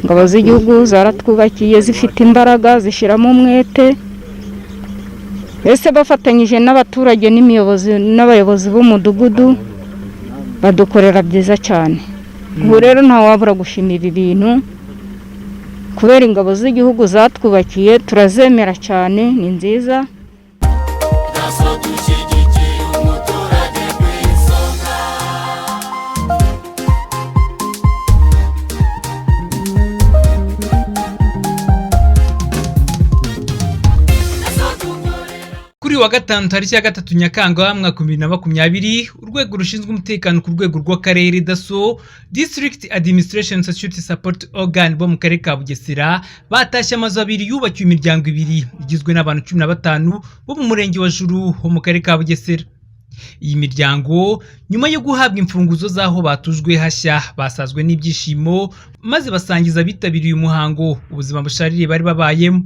ingabo z'igihugu zaratwubakiye zifite imbaraga zishiramo umwete, ese bafatanyije n'abaturage n'abayobozi b'umudugudu badukorera byiza cyane. Ubu rero nta wabura gushima ibi bintu kubera ingabo z'igihugu zatwubakiye, turazemera cyane, ni nziza. Kuri wa gatanu tariki ya 3 Nyakanga mwaka 2020, urwego rushinzwe umutekano ku rwego rw'akarere DASSO District Administration Security Support Organ bo mu karere ka Bugesera batashye amazu abiri yubakiwe imiryango ibiri igizwe n'abantu 15 bo mu murenge wa Juru ho mu karere ka Bugesera. Iyi miryango nyuma yo guhabwa imfunguzo zaho batujwe hashya basazwe n'ibyishimo maze basangiza bitabiriye umuhango ubuzima bushaririye bari babayemo.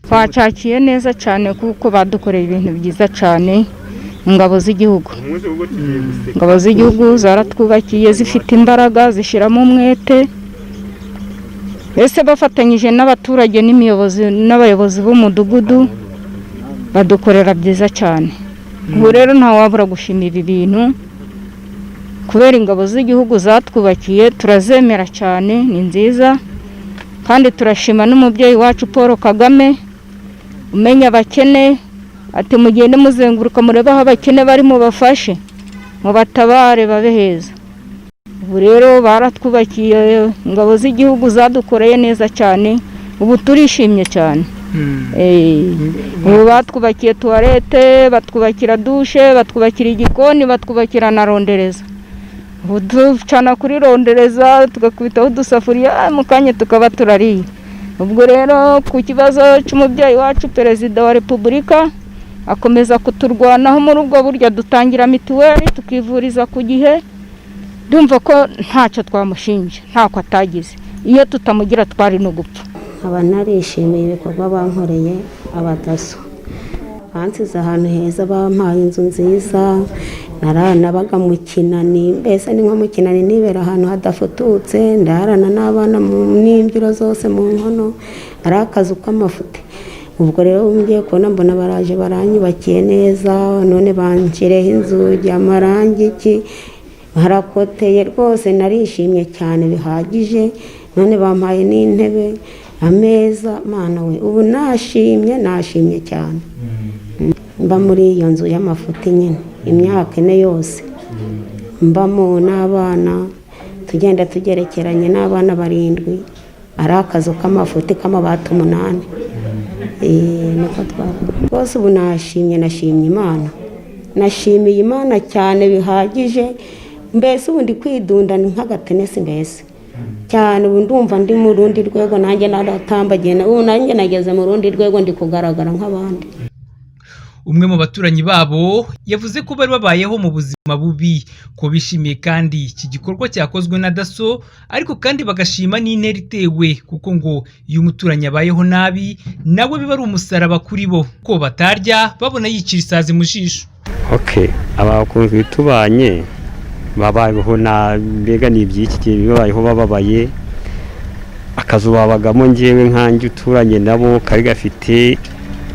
Twacakiye neza cyane kuko badukoreye ibintu byiza cyane. Ingabo z'igihugu zaratwubakiye zifite imbaraga zishiramo umwete, ese bafatanyije n'abaturage n'abayobozi b'umudugudu badukorera byiza cyane. Ubu rero nta wabura gushima ibi bintu kubera ingabo z'igihugu zatwubakiye, turazemera cyane, ni nziza. Kandi turashima n'umubyeyi wacu Paul Kagame umenya abakene, ati mugende muzenguruka murebe aho abakene bari mubafashe mubatabare babe heza. Ubu rero baratwubakiye, ingabo z'igihugu zadukoreye neza cyane, ubu turishimye cyane. Ubu batwubakiye tuwarete, batwubakira dushe, batwubakira igikoni, batwubakira na rondereza. Ubu ducana kuri rondereza tugakubitaho udusafuriya mu kanya tukaba turariye. Ubwo rero ku kibazo cy'umubyeyi wacu Perezida wa Repubulika akomeza kuturwanaho muri ubwo buryo, dutangira mituweli tukivuriza ku gihe. Ndumva ko ntacyo twamushinja, ntako atagize, iyo tutamugira twari no gupfa. Aba narishimiye ibikorwa bankoreye abadaso, bansize ahantu heza, bampaye inzu nziza, nabaga mu Kinani, mbese ni nko mu Kinani nibera ahantu hadafututse, ndaharana n'abana mu n'imbyiro zose mu nkono, ari akazu k'amafuti. Ubwo rero ngiye kubona mbona baraje baranyubakiye neza, none banshyireho inzugi, amarangi, harakoteye rwose, narishimye cyane bihagije. None bampaye n'intebe, ameza, mana we, ubu nashimye cyane. Mba muri iyo nzu y'amafuti nyine imyaka 4 yose, mbamo n'abana, tugenda tugerekeranye n'abana 7, ari akazu k'amafuti k'amabati 8. Niko twavuga rwose. Ubu nashimye Imana, nashimiye Imana cyane bihagije. Mbese ubu ndi kwidunda nk'agatenesi mbese cyane. Ubu ndumva ndi mu rundi rwego, nanjye naratambagiye, ubu nanjye nageze mu rundi rwego, ndi kugaragara nk'abandi. Umwe mu baturanyi babo yavuze ko bari babayeho mu buzima bubi, ko bishimiye kandi iki gikorwa cyakozwe na DASSO, ariko kandi bagashima n'intera itewe, kuko ngo iyo umuturanyi abayeho nabi nawe biba ari umusaraba kuri bo, ko batarya babona yicira isazi mu jisho. Abakunzi tubanye babayeho mbega ni iby'iki bibayeho bababaye. Akazu babagamo ngewe nkanjye uturanye nabo kari gafite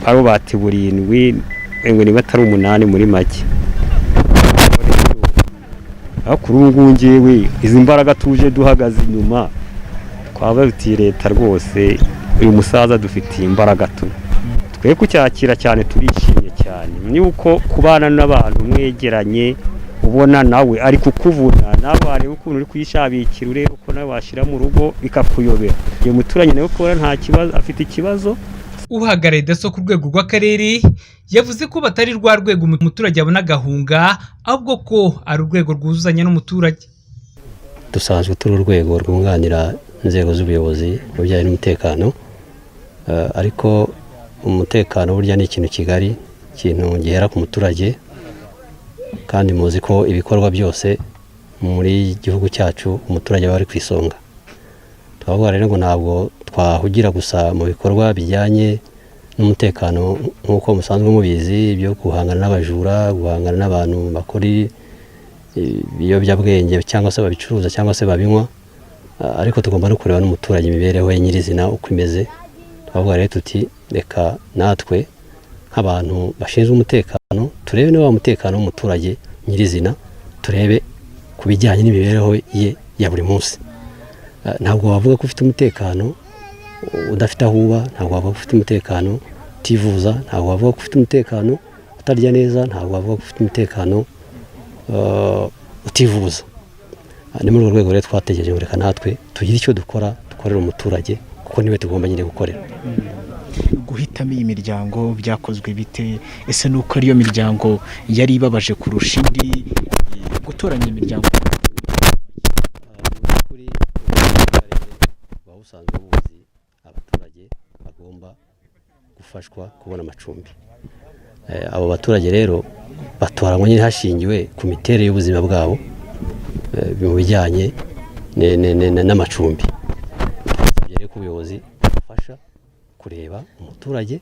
aro bati 7 ngo ni batari 8 muri make. Akurungu ngewe izi mbaraga tuje duhagaze inyuma, twabatiye leta rwose, uyu musaza dufitiye imbaraga twe kucyakira cyane, turishimye cyane. Nuko kubana n'abantu mwegeranye, ubona nawe ari kukuvuna, nawe areba ukuntu uri kuyishabikira, ureba uko nawe washira mu rugo bikakuyobera. Iyo muturanye nawe kubona nta kibazo afite ikibazo. Uhagarariye DASSO ku rwego rw'akarere yavuze ko batari rwa rwego umuturage abona agahunga, ahubwo ko ari urwego rwuzuzanya n'umuturage. Dusanzwe turi urwego rwunganira inzego z'ubuyobozi mu bijyanye n'umutekano, ariko umutekano burya ni ikintu kigari, ikintu gihera ku muturage, kandi muzi ko ibikorwa byose muri gihugu cyacu umuturage aba ari ku isonga. Twavuga rero ngo ntabwo twahugira gusa mu bikorwa bijyanye n'umutekano nk'uko musanzwe mubizi, byo guhangana n'abajura, guhangana n'abantu bakora ibiyobyabwenge cyangwa se babicuruza cyangwa se babinywa, ariko tugomba no kureba n'umuturage imibereho ye nyirizina uko imeze. Twavuga rero tuti reka natwe nk'abantu bashinzwe umutekano turebe niba umutekano w'umuturage nyirizina, turebe ku bijyanye n'imibereho ye ya buri munsi. Ntabwo wavuga ko ufite umutekano udafite aho uba, ntabwo wavuga ko ufite umutekano utivuza, ntabwo wavuga ko ufite umutekano utarya neza, ntabwo wavuga ko ufite umutekano utivuza. Ni muri urwo rwego rero twatekereje ngo reka natwe tugire icyo dukorera umuturage, kuko niwe tugomba nyine gukorera. Guhitamo iyi miryango byakozwe bite? Ese nuko ariyo miryango yari ibabaje kurusha indi? Gutoranya imiryango kuri ubusanzwe buzi abaturage bagomba gufashwa kubona amacumbi. Abo baturage rero batoranywa nyine hashingiwe ku miterere y'ubuzima bwabo mu bijyanye n'amacumbi. Byari ku buyobozi bufasha kureba umuturage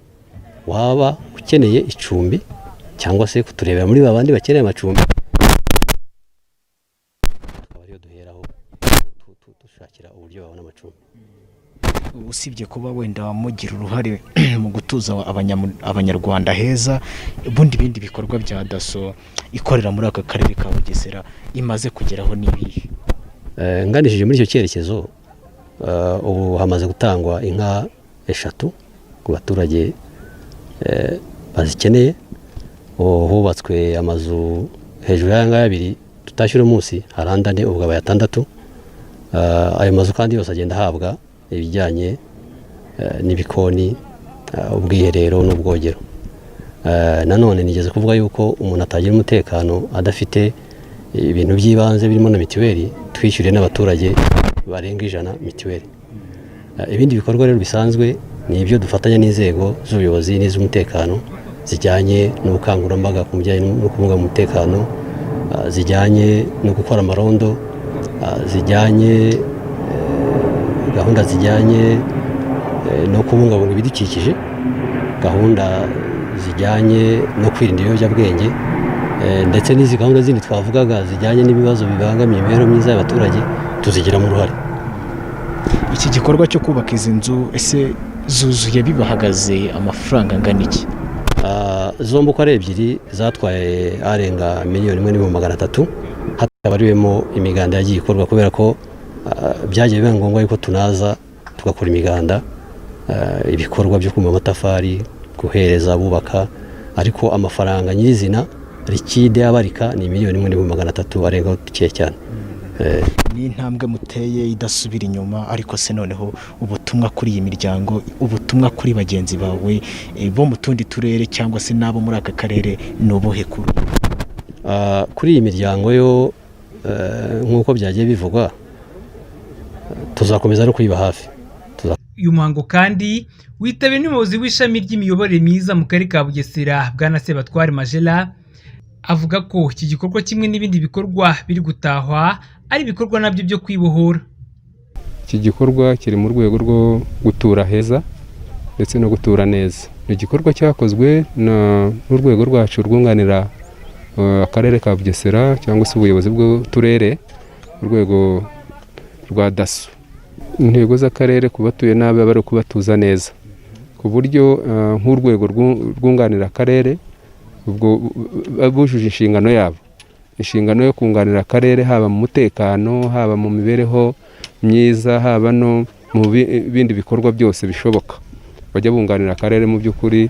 waba ukeneye icumbi cyangwa se kuturebera muri babandi bakeneye amacumbi, tukaba ariyo duheraho dushakira uburyo babona amacumbi. Usibye kuba wenda mugira uruhare mu gutuza abanyarwanda heza, ubundi bindi bikorwa bya DASSO ikorera muri aka karere ka Bugesera imaze kugeraho n'ibihe? Nganishije muri icyo cyerekezo, ubu hamaze gutangwa inka 3 ku baturage bazikeneye. Hubatswe amazu hejuru y'aya 2 tutashyira umunsi, harandane ubwo aba 6. Ayo mazu kandi yose agenda ahabwa ibijyanye n'ibikoni, ubwiherero n'ubwogero. Nanone nigeze kuvuga yuko umuntu atagira umutekano adafite ibintu by'ibanze birimo na mitiweli, twishyuriye n'abaturage barenga 100 mitiweli. Ibindi bikorwa rero bisanzwe ni ibyo dufatanya n'inzego z'ubuyobozi n'iz'umutekano zijyanye n'ubukangurambaga ku bijyanye no kubungabunga umutekano, zijyanye no gukora amarondo, zijyanye gahunda zijyanye no kubungabunga ibidukikije, gahunda zijyanye no kwirinda ibiyobyabwenge, ndetse n'izi gahunda zindi twavugaga zijyanye n'ibibazo bibangamiye imibereho myiza y'abaturage tuzigiramo uruhare. Iki gikorwa cyo kubaka izi nzu ese zuzuye bibahagaze amafaranga angana iki? Zombi uko ari 2 zatwaye arenga $1,300,000, hatabariwemo imiganda yagiye ikorwa kubera ko byagiye biba ngombwa yuko tunaza tugakora imiganda, ibikorwa byo kumva amatafari, guhereza bubaka, ariko amafaranga nyirizina rikide abarika ni $1,300,000 arenga duke cyane. Ni intambwe muteye idasubira inyuma, ariko se noneho ubutumwa kuri iyi miryango, ubutumwa kuri bagenzi bawe bo mu tundi turere cyangwa se nabo muri aka karere nubuhe? Kuri iyi miryango yo nk'uko byagiye bivugwa, tuzakomeza no kuyiba hafi. Uyu muhango kandi witabiriwe n'umuyobozi w'ishami ry'imiyoborere myiza mu karere ka Bugesera, Bwana Sebatware Magela. Avuga ko iki gikorwa kimwe n'ibindi bikorwa biri gutahwa ari ibikorwa nabyo byo kwibohora. Iki gikorwa kiri mu rwego rwo gutura heza ndetse no gutura neza. Ni igikorwa cyakozwe n'urwego rwacu rwunganira akarere ka Bugesera cyangwa se ubuyobozi bw'uturere, urwego rwa DASSO. Intego z'akarere kubatuye nabi bari kubatuza neza, ku buryo nk'urwego rwunganira akarere ubwo bujuje inshingano yabo, inshingano yo kunganira akarere haba mu mutekano, haba mu mibereho myiza, haba no mu bindi bikorwa byose bishoboka. Bajya bunganira akarere mu by'ukuri,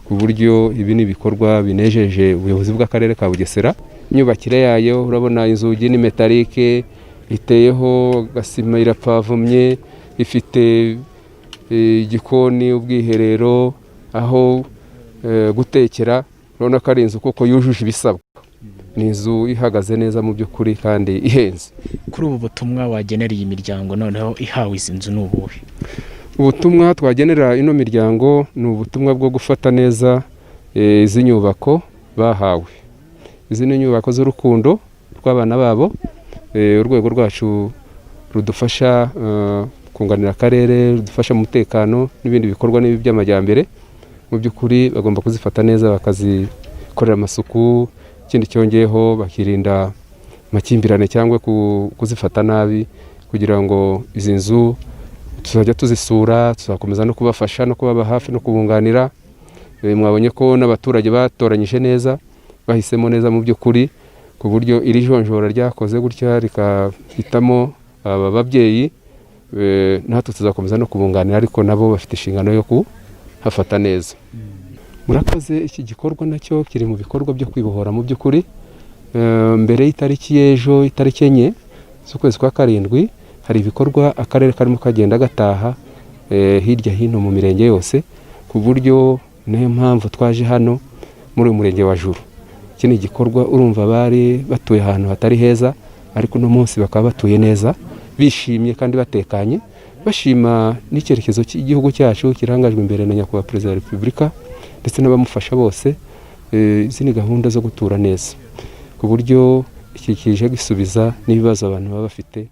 ku buryo ibi ni ibikorwa binejeje ubuyobozi bw'akarere ka Bugesera. Inyubakire yayo urabona inzugi ni metalike, iteyeho gasima, irapavumye, ifite igikoni, ubwiherero, aho gutekera. Urabona ko ari inzu koko yujuje ibisabwa. Ni inzu ihagaze neza mu by'ukuri kandi ihenze. Kuri ubu butumwa wagenereye imiryango noneho ihawe izi nzu n'ubuhe? Ubutumwa twagenera ino miryango ni ubutumwa bwo gufata neza izi nyubako bahawe. Izi ni nyubako z'urukundo rw'abana babo. Urwego rwacu rudufasha kunganira akarere, rudufasha mu mutekano n'ibindi bikorwa n'ibi by'amajyambere. Mu by'ukuri bagomba kuzifata neza, bakazikorera amasuku, ikindi cyongeyeho bakirinda amakimbirane cyangwa kuzifata nabi, kugira ngo izi nzu tuzajya tuzisura, tuzakomeza no kubafasha no kubaba hafi no kubunganira. Mwabonye ko n'abaturage batoranyije neza, bahisemo neza mu by'ukuri, ku buryo iri jonjora ryakoze gutya rikahitamo aba babyeyi. Natwe tuzakomeza no kubunganira, ariko nabo bafite inshingano yo kuhafata neza. Murakoze. Iki gikorwa nacyo kiri mu bikorwa byo kwibohora mu by'ukuri. Mbere y'itariki y'ejo, itariki 4 z'ukwezi kwa 7, hari ibikorwa akarere karimo kagenda gataha hirya hino mu mirenge yose, ku buryo niyo mpamvu twaje hano muri uyu murenge wa Juru. Iki ni igikorwa urumva bari batuye ahantu hatari heza, ariko no munsi bakaba batuye neza, bishimye kandi batekanye, bashima n'icyerekezo cy'igihugu cyacu kirangajwe imbere na Nyakubahwa Perezida wa Repubulika ndetse n'abamufasha bose. Izi ni gahunda zo gutura neza, ku buryo iki kije gisubiza n'ibibazo abantu baba bafite.